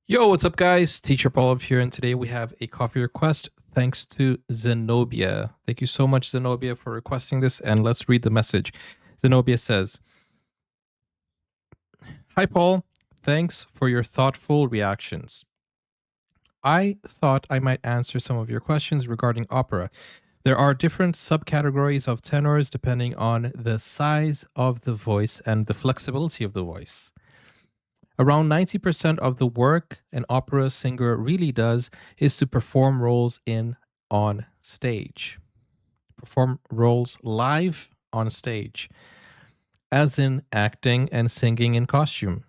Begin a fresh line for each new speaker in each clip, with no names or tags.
Yo, what's up, guys? Teacher Paul here, and today we have a coffee request thanks to Zenobia. Thank you so much, Zenobia, for requesting this, and let's read the message. Zenobia says, Hi, Paul. Thanks for your thoughtful reactions. I thought I might answer some of your questions regarding opera. There are different subcategories of tenors depending on the size of the voice and the flexibility of the voice. Around 90% of the work an opera singer really does is to perform roles on stage. Perform roles live on stage, as in acting and singing in costume.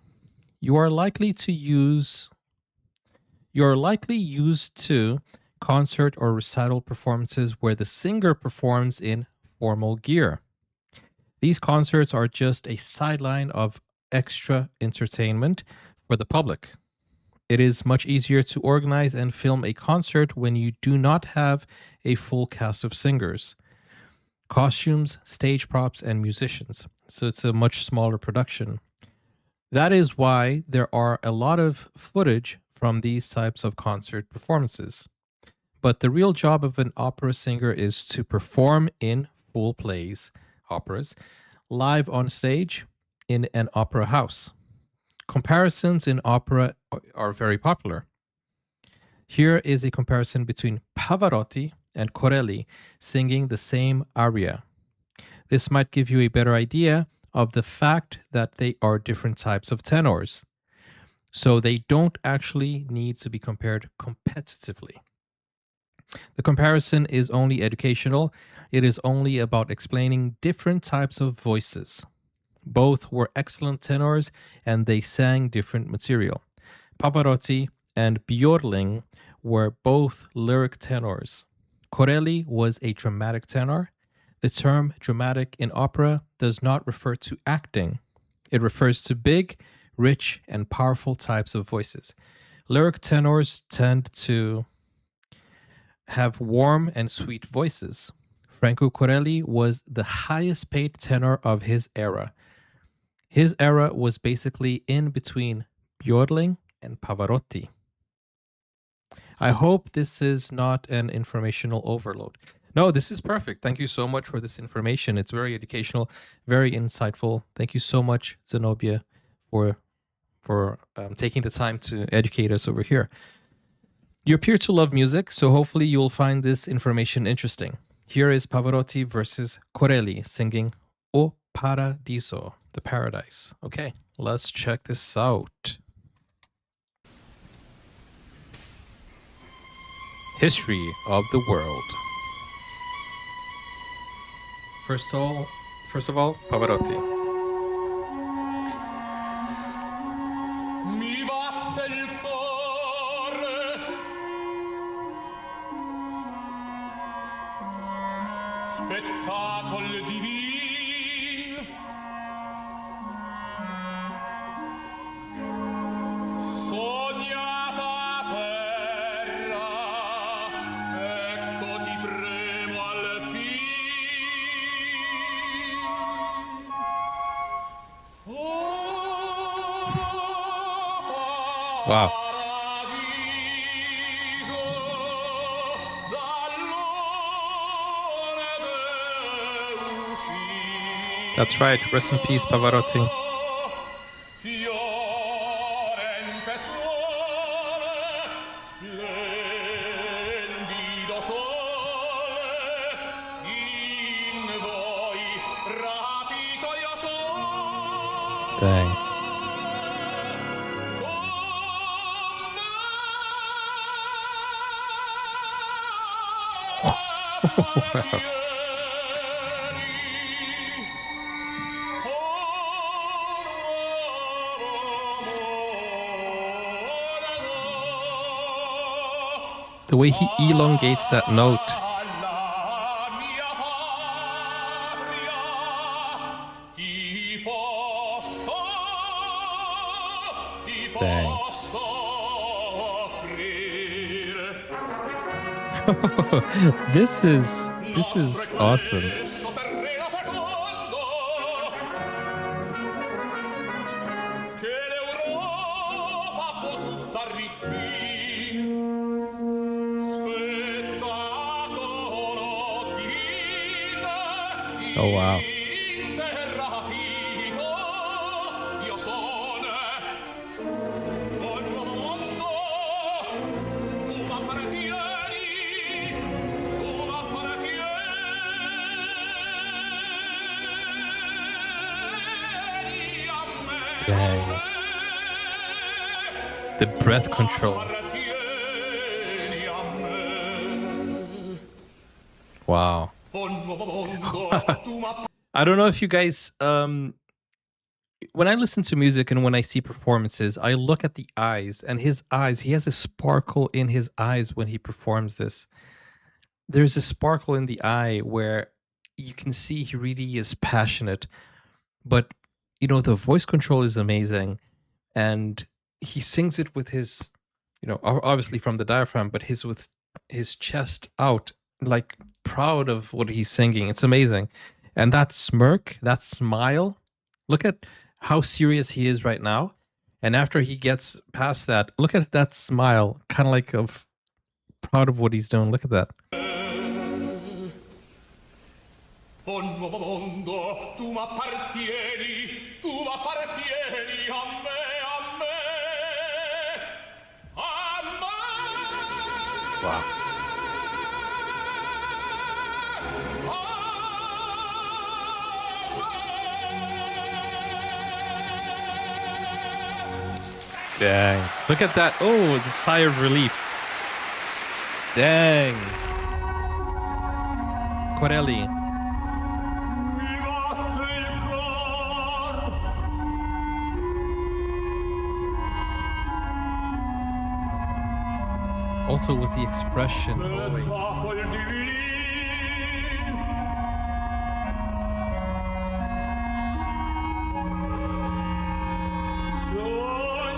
You are likely used to concert or recital performances where the singer performs in formal gear. These concerts are just a sideline of extra entertainment for the public. It is much easier to organize and film a concert when you do not have a full cast of singers, costumes, stage props, and musicians. So it's a much smaller production. That is why there are a lot of footage from these types of concert performances. But the real job of an opera singer is to perform in full plays, operas, live on stage in an opera house. Comparisons in opera are very popular. Here is a comparison between Pavarotti and Corelli singing the same aria. This might give you a better idea of the fact that they are different types of tenors. So they don't actually need to be compared competitively. The comparison is only educational. It is only about explaining different types of voices. Both were excellent tenors and they sang different material. Pavarotti and Björling were both lyric tenors. Corelli was a dramatic tenor. The term dramatic in opera does not refer to acting. It refers to big, rich, and powerful types of voices. Lyric tenors tend to have warm and sweet voices. Franco Corelli was the highest paid tenor of his era. His era was basically in between Björling and Pavarotti. I hope this is not an informational overload. No, this is perfect. Thank you so much for this information. It's very educational, very insightful. Thank you so much, Zenobia, for taking the time to educate us over here. You appear to love music, so hopefully you will find this information interesting. Here is Pavarotti versus Corelli singing O Paradiso, the paradise. Okay, let's check this out. History of the world. First of all, Pavarotti.
Mi batte il cuore, spettacolo divino, sognata terra, ecco ti premo al fin.
Wow.
Paradiso, dall'ore uscì.
That's right. Rest in peace, Pavarotti.
Fiorente sole, splendido sole, in voi rapito io sono.
Dang. The way he elongates that note. Dang. This is awesome.
tutta arricchì. Spettacolo divino
Oh, wow.
interrapito. Io sono un nuovo mondo. Tu m'appartieni, tu m'appartieni a me.
Dang. The breath control.
Appartieni a me.
Wow.
Un nuovo mondo. Tu m'appartieni.
I don't know if you guys when I listen to music and when I see performances, I look at the eyes, and his eyes, he has a sparkle in his eyes when he performs this. There's a sparkle in the eye where you can see he really is passionate. But the voice control is amazing, and he sings it with his, obviously from the diaphragm, but his with his chest out, like proud of what he's singing. It's amazing. And that smirk, that smile, look at how serious he is right now. And after he gets past that, look at that smile, kind of like of proud of what he's doing. Look at that.
Un nuovo mondo, tu m'appartieni a me, a me, a me.
Wow. Dang. Look at that. Oh, the sigh of relief. Dang. Corelli.
Mi batte il cor.
Also with the expression always.
Spettacolo divino.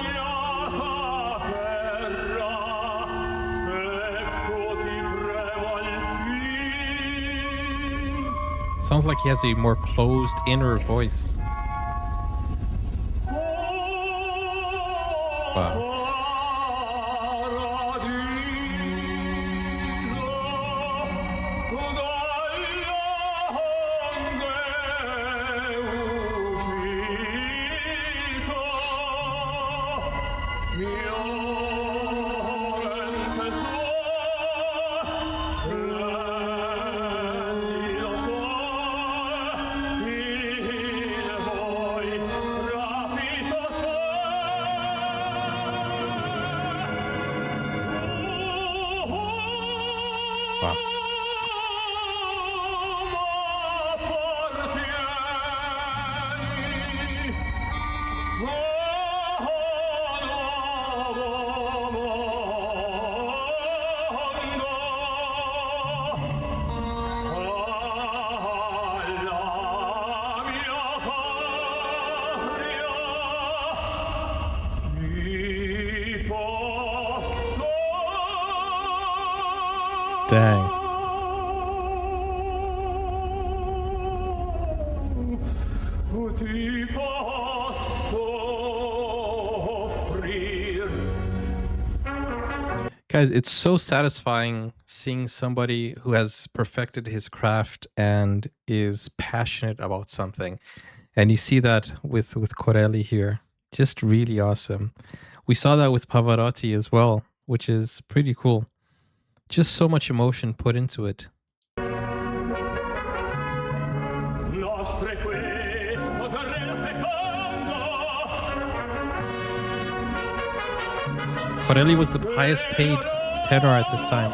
Sognata terra, ecco ti premo al fin.
Sounds like he has a more closed inner voice. Wow. Wow. Dang.
Ti posso offrir.
Guys, it's so satisfying seeing somebody who has perfected his craft and is passionate about something. And you see that with Corelli here. Just really awesome. We saw that with Pavarotti as well, which is pretty cool. Just so much emotion put into it.
Nostre questo terreno fecondo.
Corelli was the highest paid tenor at this time.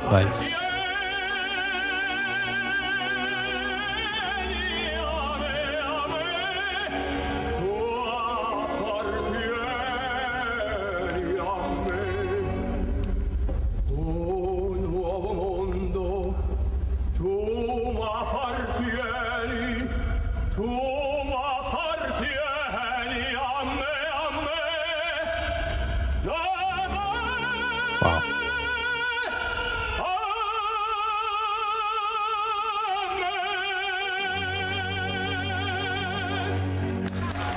Nice.
Tu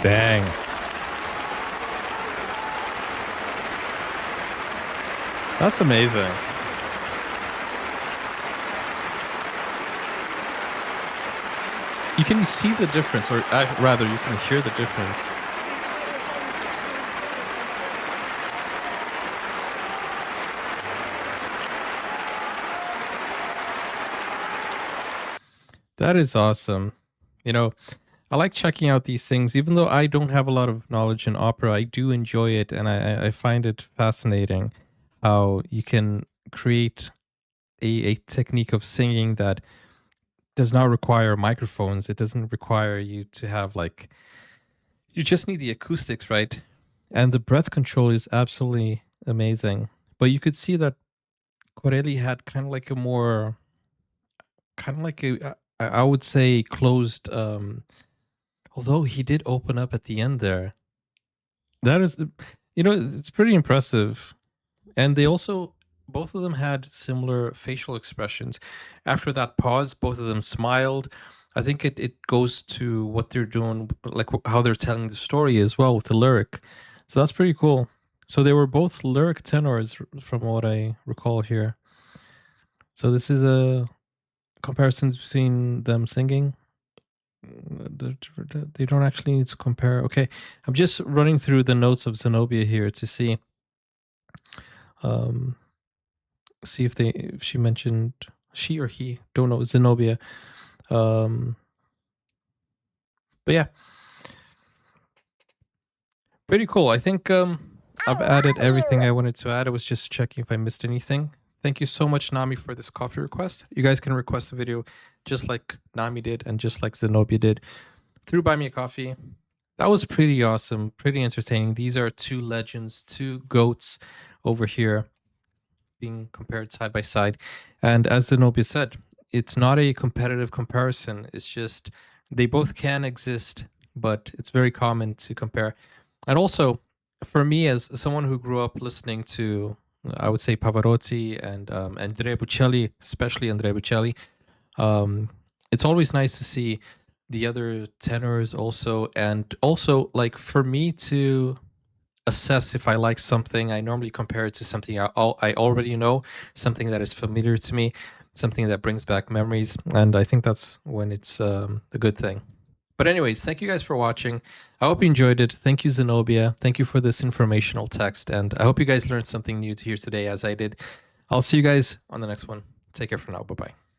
Dang. That's amazing. You can see the difference, or rather, you can hear the difference. That is awesome. You know, I like checking out these things, even though I don't have a lot of knowledge in opera. I do enjoy it, and I find it fascinating how you can create a technique of singing that does not require microphones. It doesn't require you to have like, you just need the acoustics, right? And the breath control is absolutely amazing. But you could see that Corelli had kind of like a more, kind of like a, I would say closed, although he did open up at the end there. That is, it's pretty impressive. And they also, both of them had similar facial expressions. After that pause, both of them smiled. I think it goes to what they're doing, like how they're telling the story as well with the lyric. So that's pretty cool. So they were both lyric tenors from what I recall here. So this is a comparison between them singing. They don't actually need to compare. Okay, I'm just running through the notes of Zenobia here to see um see if she mentioned, she or he, don't know, Zenobia. But yeah, pretty cool. I think I've added everything I wanted to add. I was just checking if I missed anything. Thank you so much, Nami, for this coffee request. You guys can request a video just like Nami did and just like Zenobia did through Buy Me a Coffee. That was pretty awesome, pretty entertaining. These are two legends, two goats over here being compared side by side. And as Zenobia said, it's not a competitive comparison. It's just they both can exist, but it's very common to compare. And also, for me, as someone who grew up listening to, I would say, Pavarotti and Andrea Bocelli, especially Andrea Bocelli, it's always nice to see the other tenors also. And also, like, for me to assess if I like something, I normally compare it to something I already know, something that is familiar to me, something that brings back memories. And I think that's when it's a good thing. But anyways, thank you guys for watching. I hope you enjoyed it. Thank you, Zenobia. Thank you for this informational text. And I hope you guys learned something new here today, as I did. I'll see you guys on the next one. Take care for now. Bye-bye.